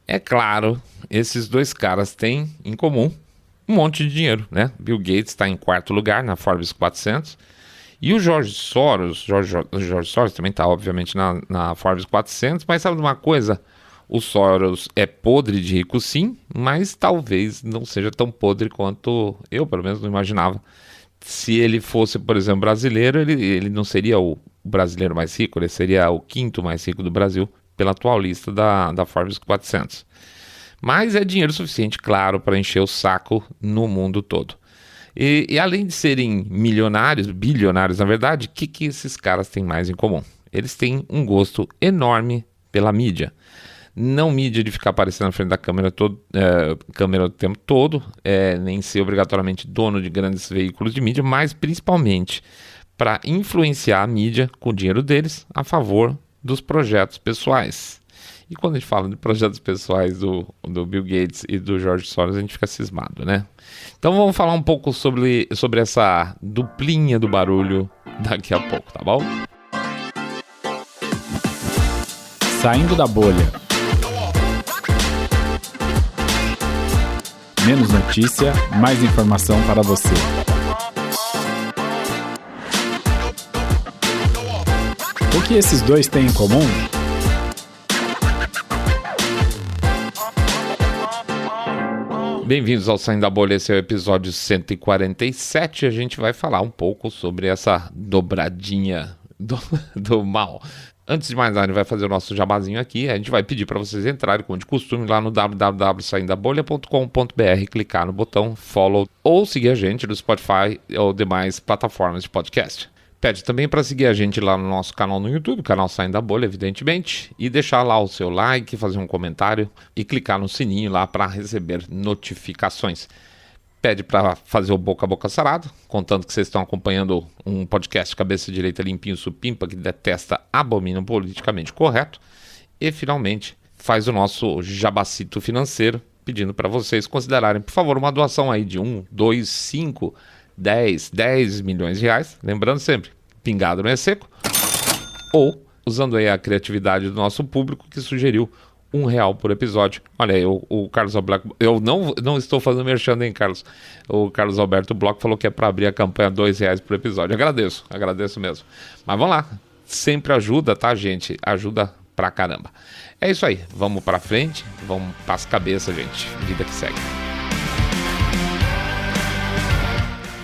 É claro, esses dois caras têm em comum um monte de dinheiro, né? Bill Gates está em quarto lugar na Forbes 400 e o George Soros também está obviamente na Forbes 400, mas sabe de uma coisa? O Soros é podre de rico sim, mas talvez não seja tão podre quanto eu, pelo menos, não imaginava. Se ele fosse, por exemplo, brasileiro, ele não seria o brasileiro mais rico, ele seria o quinto mais rico do Brasil, pela atual lista da Forbes 400. Mas é dinheiro suficiente, claro, para encher o saco no mundo todo. E além de serem milionários, bilionários na verdade, o que esses caras têm mais em comum? Eles têm um gosto enorme pela mídia. Não mídia de ficar aparecendo na frente da câmera o tempo todo, nem ser obrigatoriamente dono de grandes veículos de mídia, mas principalmente para influenciar a mídia com o dinheiro deles a favor dos projetos pessoais. E quando a gente fala de projetos pessoais do Bill Gates e do George Soros, a gente fica cismado, né? Então vamos falar um pouco sobre essa duplinha do barulho daqui a pouco, tá bom? Saindo da bolha. Menos notícia, mais informação para você. O que esses dois têm em comum? Bem-vindos ao Saindo da Bolha, esse é o episódio 147. A gente vai falar um pouco sobre essa dobradinha do mal. Antes de mais nada, a gente vai fazer o nosso jabazinho aqui. A gente vai pedir para vocês entrarem, como de costume, lá no www.saindabolha.com.br, clicar no botão follow ou seguir a gente no Spotify ou demais plataformas de podcast. Pede também para seguir a gente lá no nosso canal no YouTube, canal Saindo da Bolha, evidentemente, e deixar lá o seu like, fazer um comentário e clicar no sininho lá para receber notificações. Pede para fazer o boca a boca sarado, contando que vocês estão acompanhando um podcast cabeça direita limpinho supimpa que detesta, abomina o politicamente correto. E finalmente faz o nosso jabacito financeiro, pedindo para vocês considerarem, por favor, uma doação aí de 1, 2, 5, 10 milhões de reais. Lembrando sempre, pingado não é seco. Ou usando aí a criatividade do nosso público que sugeriu R$1 por episódio. Olha aí, o Carlos Alberto... Eu não estou fazendo merchan, hein, Carlos? O Carlos Alberto Bloch falou que é para abrir a campanha R$2 por episódio. Agradeço mesmo. Mas vamos lá. Sempre ajuda, tá, gente? Ajuda pra caramba. É isso aí. Vamos pra frente. Vamos pras cabeças, gente. Vida que segue.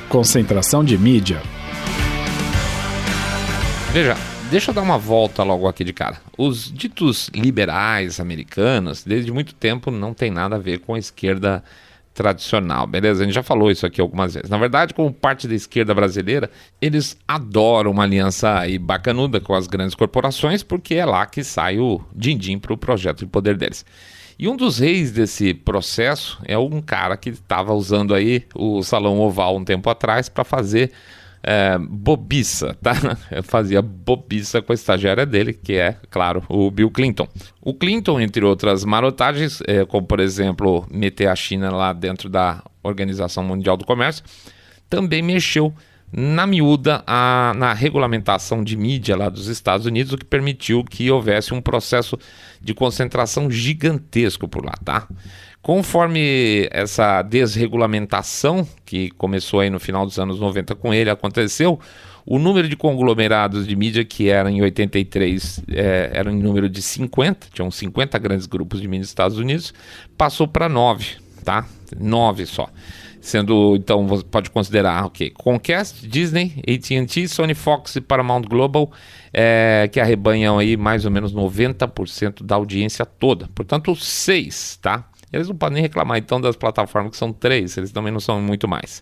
Concentração de mídia. Veja, deixa eu dar uma volta logo aqui de cara. Os ditos liberais americanos, desde muito tempo, não tem nada a ver com a esquerda tradicional, beleza? A gente já falou isso aqui algumas vezes. Na verdade, como parte da esquerda brasileira, eles adoram uma aliança aí bacanuda com as grandes corporações, porque é lá que sai o din-din para o projeto de poder deles. E um dos reis desse processo é um cara que estava usando aí o Salão Oval um tempo atrás para fazer bobiça, tá? Fazia bobiça com a estagiária dele, que é, claro, o Bill Clinton. O Clinton, entre outras marotagens, como por exemplo, meter a China lá dentro da Organização Mundial do Comércio, também mexeu na miúda na regulamentação de mídia lá dos Estados Unidos, o que permitiu que houvesse um processo de concentração gigantesco por lá, tá? Conforme essa desregulamentação, que começou aí no final dos anos 90 com ele, aconteceu, o número de conglomerados de mídia, que era em 83, era em número de 50, tinham 50 grandes grupos de mídia nos Estados Unidos, passou para 9, tá? 9 só. Sendo, então, você pode considerar, Comcast, Disney, AT&T, Sony Fox e Paramount Global, que arrebanham aí mais ou menos 90% da audiência toda. Portanto, 6, tá? Eles não podem nem reclamar, então, das plataformas que são 3, eles também não são muito mais.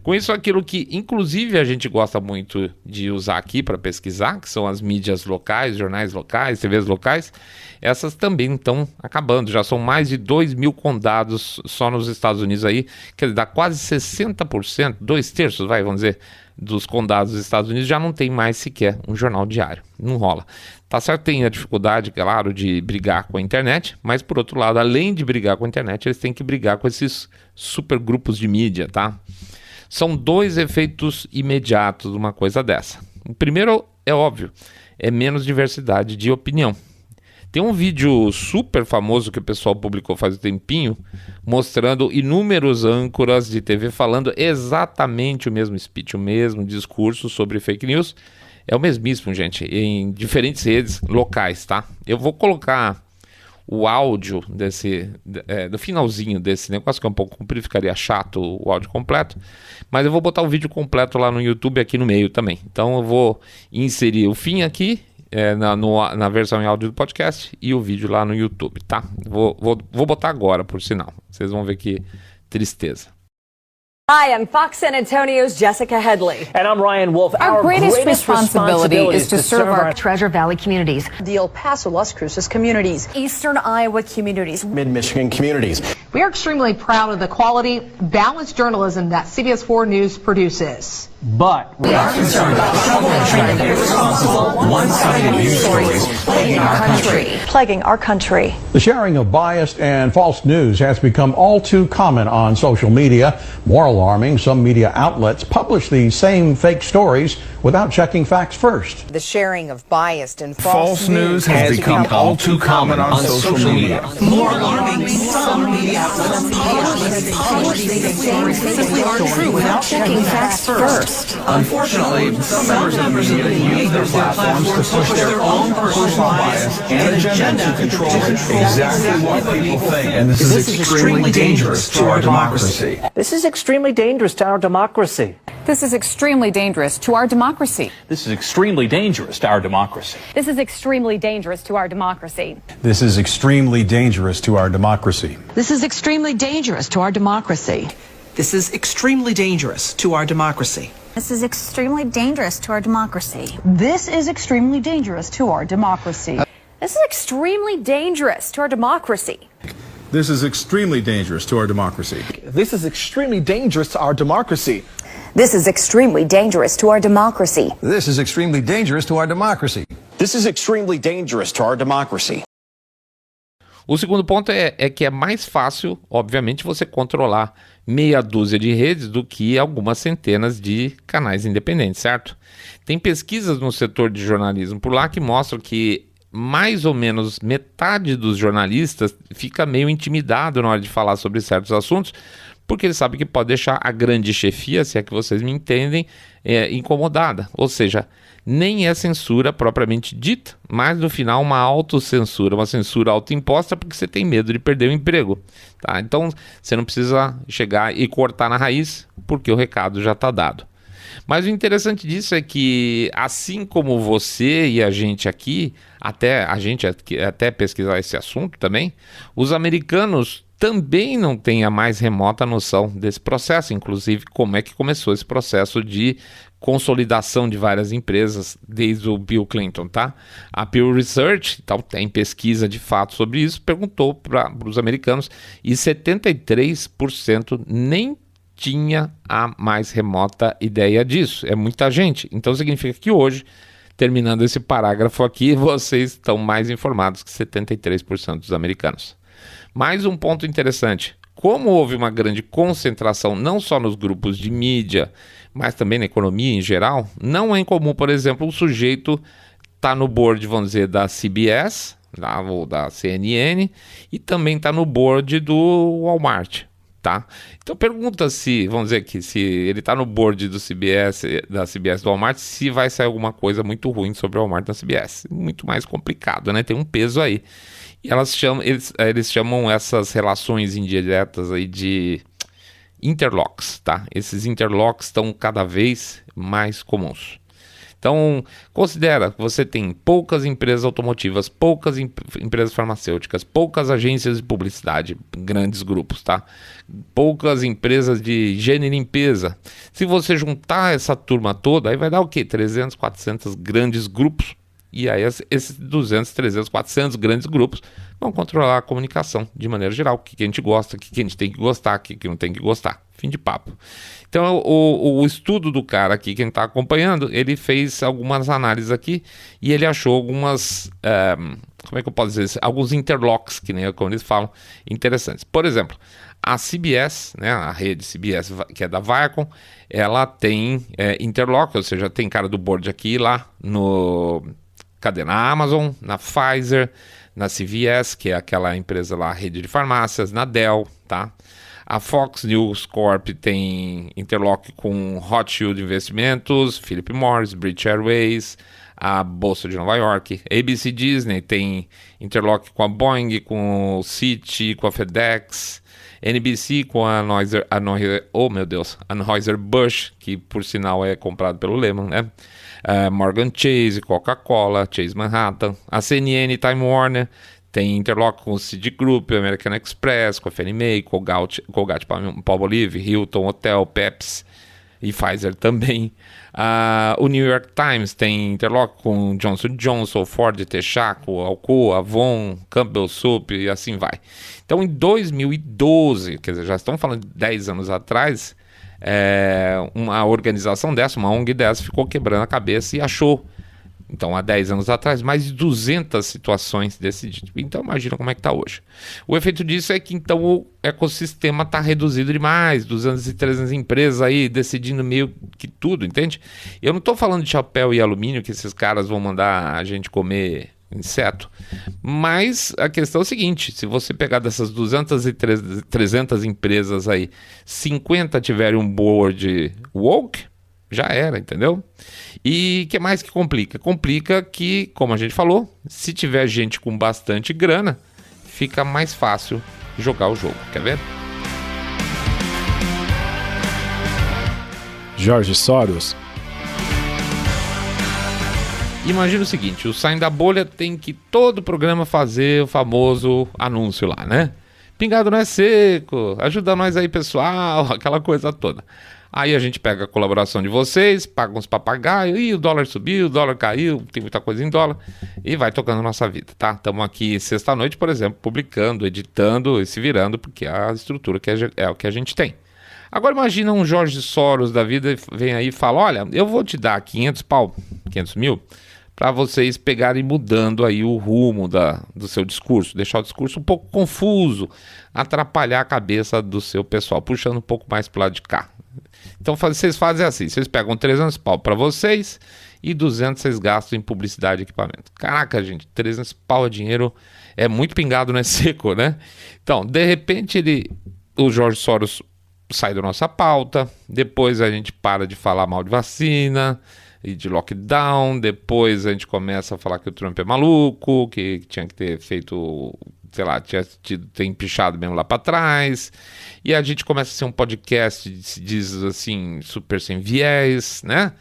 Com isso, aquilo que, inclusive, a gente gosta muito de usar aqui para pesquisar, que são as mídias locais, jornais locais, TVs locais, essas também estão acabando. Já são mais de 2 mil condados só nos Estados Unidos aí, quer dizer, dá quase 60%, 2/3, vamos dizer, dos condados dos Estados Unidos já não tem mais sequer um jornal diário. Não rola. Tá certo, tem a dificuldade, claro, de brigar com a internet, mas por outro lado, além de brigar com a internet, eles têm que brigar com esses super grupos de mídia, tá? São 2 efeitos imediatos de uma coisa dessa. O primeiro é óbvio, é menos diversidade de opinião. Tem um vídeo super famoso que o pessoal publicou faz um tempinho, mostrando inúmeros âncoras de TV falando exatamente o mesmo speech, o mesmo discurso sobre fake news. É o mesmíssimo, gente, em diferentes redes locais, tá? Eu vou colocar o áudio do finalzinho desse negócio, que é um pouco comprido, ficaria chato o áudio completo, mas eu vou botar o vídeo completo lá no YouTube aqui no meio também. Então eu vou inserir o fim aqui na versão em áudio do podcast e o vídeo lá no YouTube, tá? Vou botar agora, por sinal. Vocês vão ver que tristeza. Hi, I'm Fox San Antonio's Jessica Headley. And I'm Ryan Wolf. Our greatest responsibility is to serve our Treasure Valley communities, the El Paso, Las Cruces communities, Eastern Iowa communities, Mid-Michigan communities. We are extremely proud of the quality, balanced journalism that CBS 4 News produces. But we are concerned about troubling, irresponsible, one-sided news stories plaguing our country. The sharing of biased and false news has become all too common on social media. More alarming, some media outlets publish these same fake stories without checking facts first. The sharing of biased and false news has become all too common on social media. More alarming, some media outlets publish these same fake stories without checking facts first. Unfortunately, some members of the media use their platforms to push their own personal bias and agenda to control exactly what people think. And this is extremely dangerous to our democracy. This is extremely dangerous to our democracy. This is extremely dangerous to our democracy. This is extremely dangerous to our democracy. This is extremely dangerous to our democracy. This is extremely dangerous to our democracy. This is extremely dangerous to our democracy. This is extremely dangerous to our democracy. This is extremely dangerous to our democracy. This is extremely dangerous to our democracy. This is extremely dangerous to our democracy. This is extremely dangerous to our democracy. This is extremely dangerous to our democracy. This is extremely dangerous to our democracy. This is extremely dangerous to our democracy. This is extremely dangerous to our democracy. O segundo ponto é que é mais fácil, obviamente, você controlar meia dúzia de redes do que algumas centenas de canais independentes, certo? Tem pesquisas no setor de jornalismo por lá que mostram que mais ou menos metade dos jornalistas fica meio intimidado na hora de falar sobre certos assuntos, porque ele sabe que pode deixar a grande chefia, se é que vocês me entendem, incomodada. Ou seja, nem é censura propriamente dita, mas no final uma autocensura, uma censura autoimposta porque você tem medo de perder o emprego. Tá? Então você não precisa chegar e cortar na raiz, porque o recado já está dado. Mas o interessante disso é que, assim como você e a gente aqui, até pesquisar esse assunto também, os americanos também não têm a mais remota noção desse processo, inclusive como é que começou esse processo de consolidação de várias empresas desde o Bill Clinton, tá? A Pew Research, então, tem pesquisa de fato sobre isso, perguntou para os americanos e 73% nem tinha a mais remota ideia disso. É muita gente. Então significa que hoje, terminando esse parágrafo aqui, vocês estão mais informados que 73% dos americanos. Mais um ponto interessante. Como houve uma grande concentração não só nos grupos de mídia, mas também na economia em geral, não é incomum, por exemplo, um sujeito estar no board, vamos dizer, da CBS, ou da CNN, e também está no board do Walmart. Tá? Então pergunta se, vamos dizer que se ele está no board da CBS do Walmart, se vai sair alguma coisa muito ruim sobre o Walmart da CBS. Muito mais complicado, né? Tem um peso aí. E eles chamam essas relações indiretas aí de interlocks, tá? Esses interlocks estão cada vez mais comuns. Então, considera que você tem poucas empresas automotivas, poucas empresas farmacêuticas, poucas agências de publicidade, grandes grupos, tá? Poucas empresas de higiene e limpeza. Se você juntar essa turma toda, aí vai dar o quê? 300, 400 grandes grupos. E aí esses 200, 300, 400 grandes grupos vão controlar a comunicação de maneira geral. O que a gente gosta, o que a gente tem que gostar, o que não tem que gostar. Fim de papo. Então o estudo do cara aqui, quem está acompanhando, ele fez algumas análises aqui e ele achou algumas, como é que eu posso dizer isso? Alguns interlocks, que nem como eles falam, interessantes. Por exemplo, a CBS, né, a rede CBS, que é da Viacom, ela tem interlock, ou seja, tem cara do board aqui e lá no... Cadê? Na Amazon, na Pfizer, na CVS, que é aquela empresa lá, rede de farmácias, na Dell, tá? A Fox News Corp tem interlock com Rothschild Investimentos, Philip Morris, British Airways, a Bolsa de Nova York. A ABC Disney tem interlock com a Boeing, com o Citi, com a FedEx. NBC com a Anheuser-Busch, que por sinal é comprado pelo Lehman, né? Morgan Chase, Coca-Cola, Chase Manhattan. A CNN, Time Warner, tem interlock com o Citigroup, American Express, com a Fannie Mae, Colgate-Palmolive, Hilton Hotel, Pepsi e Pfizer também. O New York Times tem interlock com Johnson & Johnson, Ford, Texaco, Alcoa, Avon, Campbell Soup e assim vai. Então, em 2012, quer dizer, já estamos falando de 10 anos atrás, uma organização dessa, uma ONG dessa, ficou quebrando a cabeça e achou, então, há 10 anos atrás, mais de 200 situações desse tipo. Então, imagina como é que está hoje. O efeito disso é que, então, o ecossistema está reduzido demais, 200 e 300 empresas aí decidindo meio que tudo, entende? Eu não estou falando de chapéu e alumínio, que esses caras vão mandar a gente comer inseto, mas a questão é o seguinte: se você pegar dessas 200 e 300 empresas aí, 50 tiverem um board woke, já era, entendeu? E o que mais que complica? Complica que, como a gente falou, se tiver gente com bastante grana, fica mais fácil jogar o jogo. Quer ver? Jorge Soros. Imagina o seguinte: o Saindo da Bolha tem que todo programa fazer o famoso anúncio lá, né? Pingado não é seco, ajuda nós aí, pessoal, aquela coisa toda. Aí a gente pega a colaboração de vocês, paga uns papagaios, e o dólar subiu, o dólar caiu, tem muita coisa em dólar, e vai tocando a nossa vida, tá? Estamos aqui sexta-noite, por exemplo, publicando, editando e se virando, porque é a estrutura que é o que a gente tem. Agora imagina um Jorge Soros da vida vem aí e fala: olha, eu vou te dar 500 mil, para vocês pegarem mudando aí o rumo do seu discurso, deixar o discurso um pouco confuso, atrapalhar a cabeça do seu pessoal, puxando um pouco mais para o lado de cá. Então vocês fazem assim: vocês pegam 300 pau para vocês e 200 vocês gastam em publicidade e equipamento. Caraca, gente, 300 pau é dinheiro, é muito pingado, não é seco, né? Então, de repente o Jorge Soros sai da nossa pauta, depois a gente para de falar mal de vacina e de lockdown, depois a gente começa a falar que o Trump é maluco, que tinha que ter feito, sei lá, tinha ter empichado mesmo lá para trás, e a gente começa a ser um podcast, se diz assim, super sem viés, né?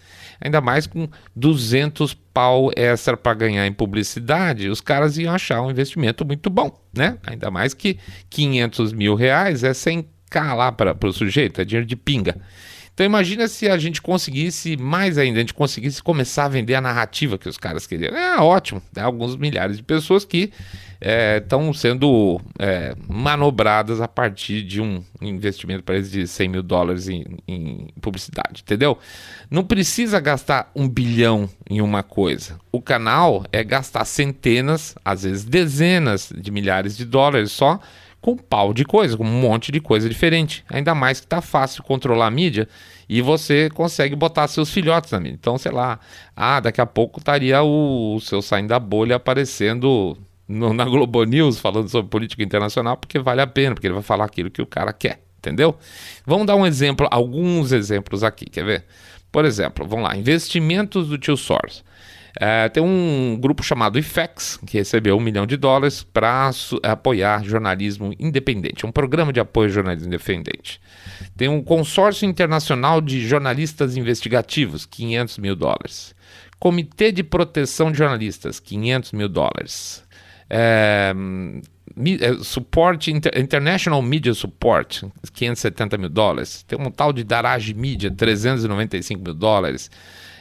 Ainda mais com 200 pau extra para ganhar em publicidade, os caras iam achar um investimento muito bom, né? Ainda mais que 500 mil reais é 100k lá para o sujeito, é dinheiro de pinga. Então imagina se a gente conseguisse, mais ainda, a gente conseguisse começar a vender a narrativa que os caras queriam. É ótimo, né? Alguns milhares de pessoas que estão sendo manobradas a partir de um investimento para eles de 100 mil dólares em publicidade, entendeu? Não precisa gastar 1 bilhão em uma coisa. O canal é gastar centenas, às vezes dezenas de milhares de dólares só, com pau de coisa, com um monte de coisa diferente. Ainda mais que tá fácil controlar a mídia e você consegue botar seus filhotes na mídia. Então, sei lá, daqui a pouco estaria o seu Saindo da Bolha aparecendo na Globo News falando sobre política internacional, porque vale a pena, porque ele vai falar aquilo que o cara quer, entendeu? Vamos dar um exemplo, alguns exemplos aqui, quer ver? Por exemplo, vamos lá, investimentos do tio Soros. Tem um grupo chamado IFEX, que recebeu $1 milhão para apoiar jornalismo independente, um programa de apoio ao jornalismo independente. Tem um consórcio internacional de jornalistas investigativos, $500 mil. Comitê de proteção de jornalistas, $500 mil. Suporte International Media Support, $570 mil. Tem um tal de Darage Media, $395 mil.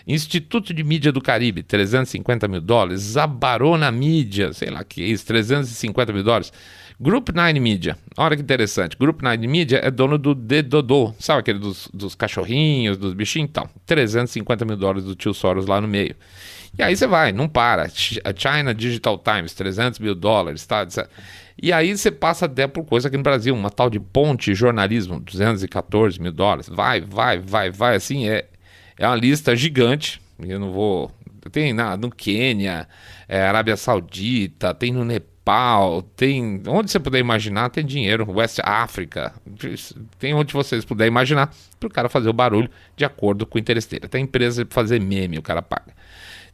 Instituto de Mídia do Caribe, $350 mil. Zabarona Mídia, sei lá que é isso, $350 mil. Group 9 Media, olha que interessante, Group 9 Media é dono do Dedodô, sabe aquele dos cachorrinhos, dos bichinhos, então, $350 mil do tio Soros lá no meio. E aí você vai, não para, China Digital Times, $300 mil, tá? E aí você passa até por coisa aqui no Brasil, uma tal de Ponte Jornalismo, $214 mil, vai, assim, é uma lista gigante. Eu não vou... Tem no Quênia, Arábia Saudita, tem no Nepal, Nepal, tem onde você puder imaginar, tem dinheiro, West África, tem onde vocês puderem imaginar, para o cara fazer o barulho de acordo com o interesse dele. Tem empresa para fazer meme, o cara paga.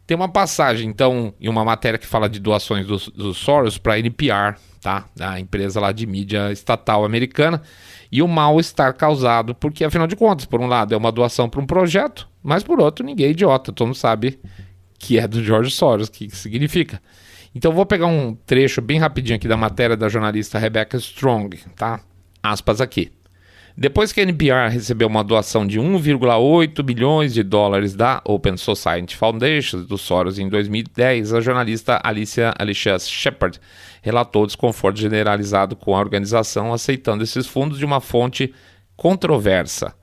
Tem uma passagem, então, em uma matéria que fala de doações do Soros para a NPR, tá? A empresa lá de mídia estatal americana, e o mal-estar causado, porque, afinal de contas, por um lado é uma doação para um projeto, mas por outro ninguém é idiota, todo mundo sabe que é do George Soros, o que significa. Então vou pegar um trecho bem rapidinho aqui da matéria da jornalista Rebecca Strong, tá? Aspas aqui. Depois que a NPR recebeu uma doação de 1,8 bilhões de dólares da Open Society Foundation do Soros em 2010, a jornalista Alicia Shepard relatou desconforto generalizado com a organização aceitando esses fundos de uma fonte controversa.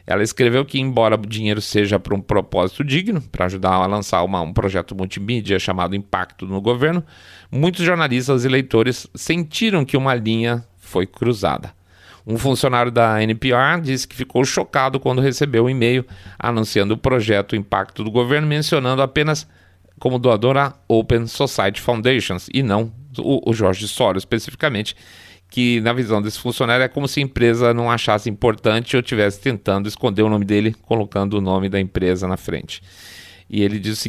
Ela escreveu que, embora o dinheiro seja para um propósito digno, para ajudar a lançar um projeto multimídia chamado Impacto no Governo, muitos jornalistas e leitores sentiram que uma linha foi cruzada. Um funcionário da NPR disse que ficou chocado quando recebeu um e-mail anunciando o projeto Impacto do Governo, mencionando apenas como doador a Open Society Foundations e não o George Soros especificamente, que na visão desse funcionário é como se a empresa não achasse importante ou estivesse tentando esconder o nome dele, colocando o nome da empresa na frente. E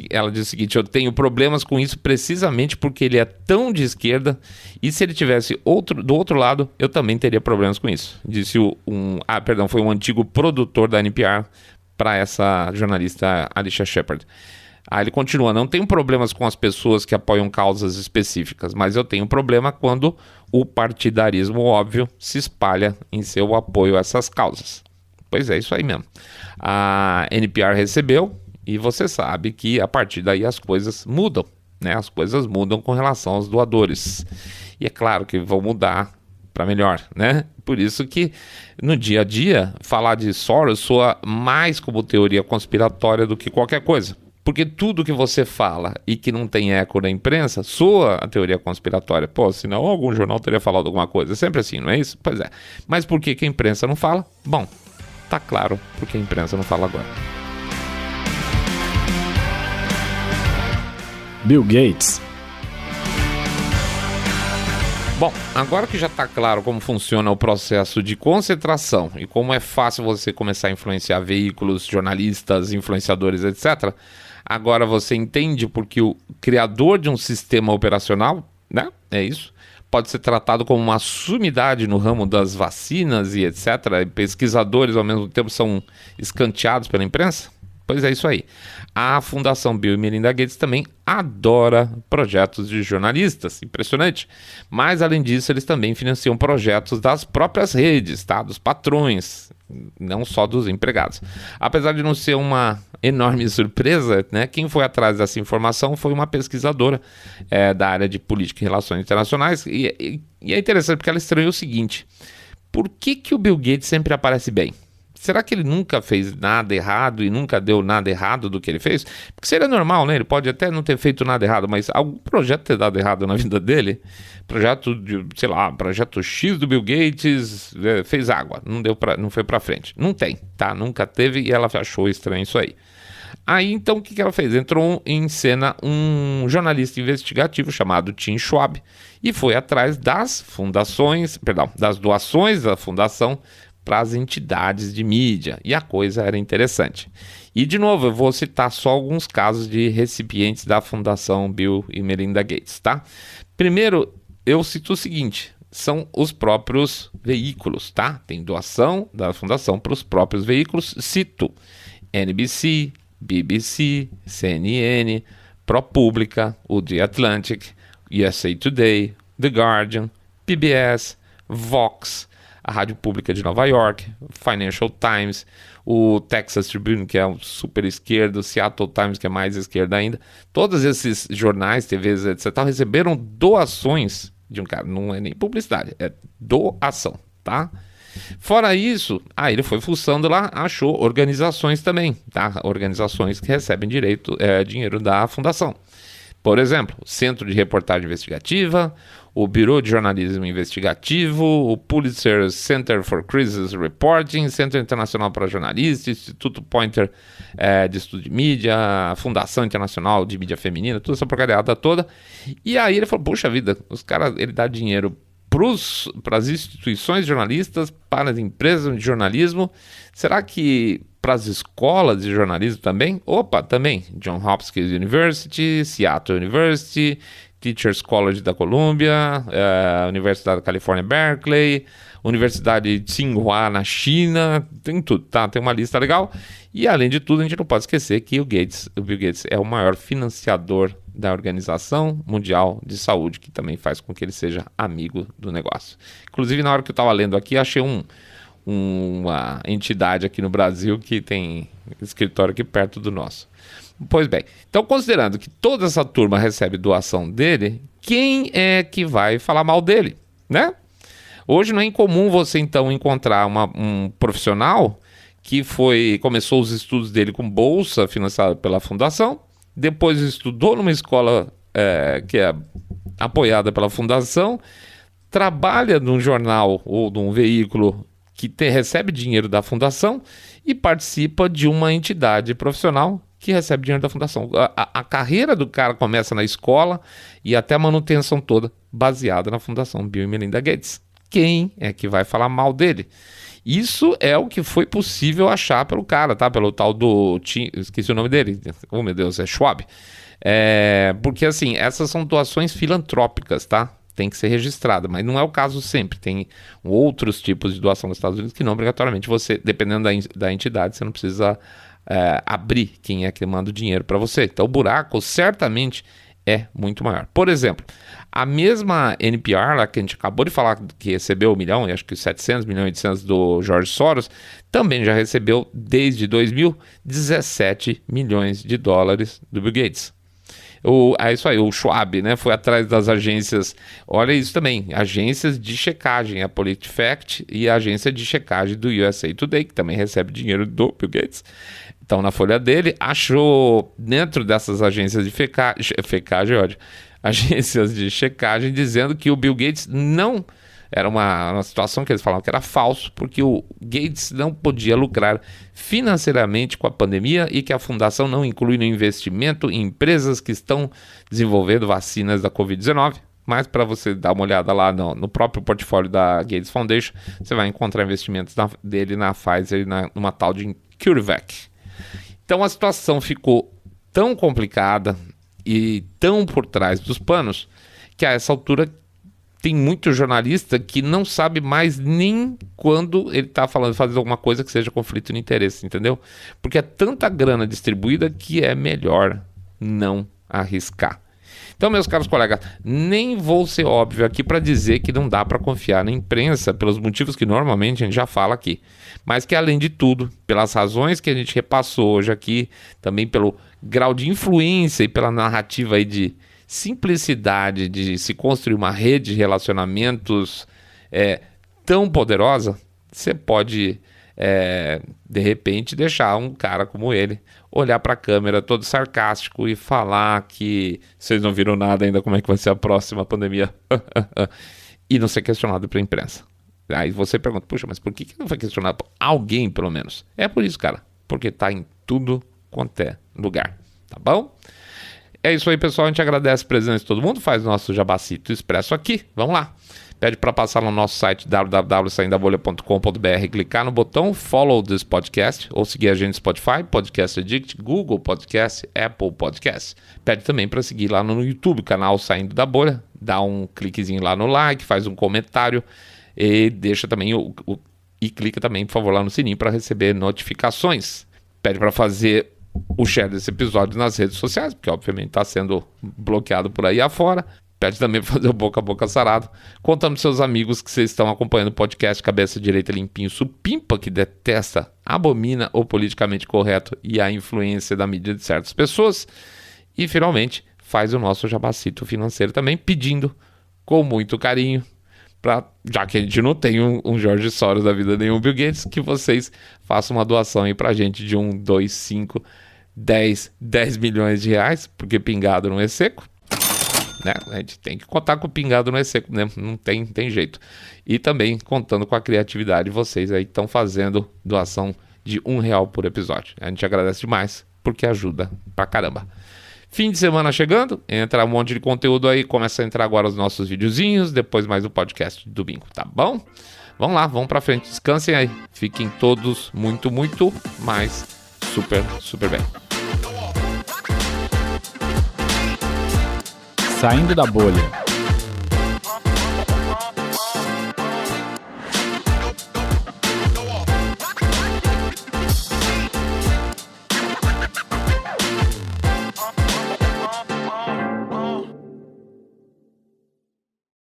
ela diz o seguinte: eu tenho problemas com isso precisamente porque ele é tão de esquerda, e se ele tivesse do outro lado, eu também teria problemas com isso. Disse foi um antigo produtor da NPR para essa jornalista Alicia Shepard. Ele continua: não tenho problemas com as pessoas que apoiam causas específicas, mas eu tenho problema quando o partidarismo óbvio se espalha em seu apoio a essas causas. Pois é, isso aí mesmo. A NPR recebeu, e você sabe que a partir daí as coisas mudam, né? As coisas mudam com relação aos doadores. E é claro que vão mudar para melhor, né? Por isso que no dia a dia falar de Soros soa mais como teoria conspiratória do que qualquer coisa. Porque tudo que você fala e que não tem eco na imprensa soa a teoria conspiratória. Pô, senão algum jornal teria falado alguma coisa. É sempre assim, não é isso? Pois é. Mas por que a imprensa não fala? Bom, tá claro porque a imprensa não fala agora. Bill Gates. Bom, agora que já está claro como funciona o processo de concentração e como é fácil você começar a influenciar veículos, jornalistas, influenciadores, etc., agora você entende porque o criador de um sistema operacional, né, é isso, pode ser tratado como uma sumidade no ramo das vacinas e etc., e pesquisadores ao mesmo tempo são escanteados pela imprensa? Pois é isso aí. A Fundação Bill e Melinda Gates também adora projetos de jornalistas, impressionante. Mas, além disso, eles também financiam projetos das próprias redes, tá? Dos patrões, não só dos empregados. Apesar de não ser uma enorme surpresa, né? Quem foi atrás dessa informação foi uma pesquisadora da área de política e relações internacionais. E é interessante porque ela estranhou o seguinte: por que o Bill Gates sempre aparece bem? Será que ele nunca fez nada errado e nunca deu nada errado do que ele fez? Porque seria normal, né? Ele pode até não ter feito nada errado, mas algum projeto ter dado errado na vida dele. Projeto X do Bill Gates fez água, não foi pra frente. Não tem, tá? Nunca teve e ela achou estranho isso aí. Aí, então, o que ela fez? Entrou em cena um jornalista investigativo chamado Tim Schwab e foi atrás das doações da fundação para as entidades de mídia, e a coisa era interessante. E, de novo, eu vou citar só alguns casos de recipientes da Fundação Bill e Melinda Gates, tá? Primeiro, eu cito o seguinte: são os próprios veículos, tá? Tem doação da Fundação para os próprios veículos, cito NBC, BBC, CNN, ProPublica, o The Atlantic, USA Today, The Guardian, PBS, Vox, a Rádio Pública de Nova York, Financial Times, o Texas Tribune, que é um super esquerdo, o Seattle Times, que é mais esquerda ainda. Todos esses jornais, TVs, etc., receberam doações de um cara. Não é nem publicidade, é doação, tá? Fora isso, ele foi fuçando lá, achou organizações também, tá? Organizações que recebem dinheiro da fundação. Por exemplo, o Centro de Reportagem Investigativa, o Bureau de Jornalismo Investigativo, o Pulitzer Center for Crisis Reporting, Centro Internacional para Jornalistas, Instituto Poynter de Estudo de Mídia, a Fundação Internacional de Mídia Feminina, toda essa porcariada toda. E aí ele falou, puxa vida, os caras, ele dá dinheiro para as instituições jornalistas, para as empresas de jornalismo. Será que para as escolas de jornalismo também? Opa, também. Johns Hopkins University, Seattle University, Teachers College da Columbia, Universidade da Califórnia, Berkeley, Universidade de Tsinghua na China, tem tudo, tá? Tem uma lista legal. E além de tudo, a gente não pode esquecer que o Bill Gates é o maior financiador da Organização Mundial de Saúde, que também faz com que ele seja amigo do negócio. Inclusive, na hora que eu estava lendo aqui, achei uma entidade aqui no Brasil que tem escritório aqui perto do nosso. Pois bem, então considerando que toda essa turma recebe doação dele, quem é que vai falar mal dele, né? Hoje não é incomum você então encontrar um profissional que começou os estudos dele com bolsa financiada pela fundação, depois estudou numa escola que é apoiada pela fundação, trabalha num jornal ou num veículo que recebe dinheiro da fundação e participa de uma entidade profissional que recebe dinheiro da fundação. A carreira do cara começa na escola e até a manutenção toda baseada na fundação Bill e Melinda Gates. Quem é que vai falar mal dele? Isso é o que foi possível achar pelo cara, tá? Pelo tal do... Esqueci o nome dele. Oh, meu Deus, é Schwab. Porque, assim, essas são doações filantrópicas, tá? Tem que ser registrada, mas não é o caso sempre. Tem outros tipos de doação nos Estados Unidos que não obrigatoriamente você, dependendo da entidade, você não precisa abrir quem é que manda o dinheiro para você. Então o buraco certamente é muito maior. Por exemplo, a mesma NPR, lá que a gente acabou de falar que recebeu 1 milhão, e acho que 700 milhões e 800 do George Soros, também já recebeu desde 2000 17 milhões de dólares do Bill Gates. É isso aí, o Schwab, né, foi atrás das agências, olha isso também, agências de checagem, a PolitiFact e a agência de checagem do USA Today, que também recebe dinheiro do Bill Gates. Então, na folha dele, achou dentro dessas agências de agências de checagem, dizendo que o Bill Gates não... Era uma situação que eles falavam que era falso, porque o Gates não podia lucrar financeiramente com a pandemia e que a fundação não inclui no investimento em empresas que estão desenvolvendo vacinas da Covid-19. Mas para você dar uma olhada lá no próprio portfólio da Gates Foundation, você vai encontrar investimentos dele na Pfizer e numa tal de CureVac. Então a situação ficou tão complicada e tão por trás dos panos que a essa altura tem muito jornalista que não sabe mais nem quando ele está fazendo alguma coisa que seja conflito de interesse, entendeu? Porque é tanta grana distribuída que é melhor não arriscar. Então, meus caros colegas, nem vou ser óbvio aqui para dizer que não dá para confiar na imprensa pelos motivos que normalmente a gente já fala aqui, mas que além de tudo, pelas razões que a gente repassou hoje aqui, também pelo grau de influência e pela narrativa aí de simplicidade de se construir uma rede de relacionamentos tão poderosa, você pode de repente deixar um cara como ele olhar para a câmera todo sarcástico e falar que vocês não viram nada ainda, como é que vai ser a próxima pandemia e não ser questionado pela imprensa. Aí você pergunta, puxa, mas por que não foi questionado por alguém, pelo menos? É por isso, cara, porque tá em tudo quanto é lugar, tá bom? É isso aí, pessoal. A gente agradece a presença de todo mundo. Faz o nosso Jabacito Expresso aqui. Vamos lá. Pede para passar no nosso site www.saindabolha.com.br, clicar no botão Follow this podcast ou seguir a gente no Spotify, Podcast Addict, Google Podcast, Apple Podcast. Pede também para seguir lá no YouTube, canal Saindo da Bolha. Dá um cliquezinho lá no like, faz um comentário e deixa também e clica também, por favor, lá no sininho para receber notificações. Pede para fazer o share desse episódio nas redes sociais, porque obviamente está sendo bloqueado por aí afora. Pede também para fazer o boca a boca sarado, contando para seus amigos que vocês estão acompanhando o podcast Cabeça Direita Limpinho Supimpa, que detesta, abomina o politicamente correto e a influência da mídia de certas pessoas. E finalmente faz o nosso jabacito financeiro também, pedindo com muito carinho, já que a gente não tem um George Soros da vida, nenhum Bill Gates, que vocês façam uma doação aí pra gente de 1, 2, 5, 10 milhões de reais, porque pingado não é seco. né? A gente tem que contar com o pingado no seco, né? Não tem jeito. E também contando com a criatividade de vocês aí que estão fazendo doação de R$1 por episódio. A gente agradece demais, porque ajuda pra caramba. Fim de semana chegando, entra um monte de conteúdo aí, começa a entrar agora os nossos videozinhos, depois mais o podcast de domingo, tá bom? Vamos lá, vamos pra frente, descansem aí. Fiquem todos muito mais super bem. Saindo da bolha.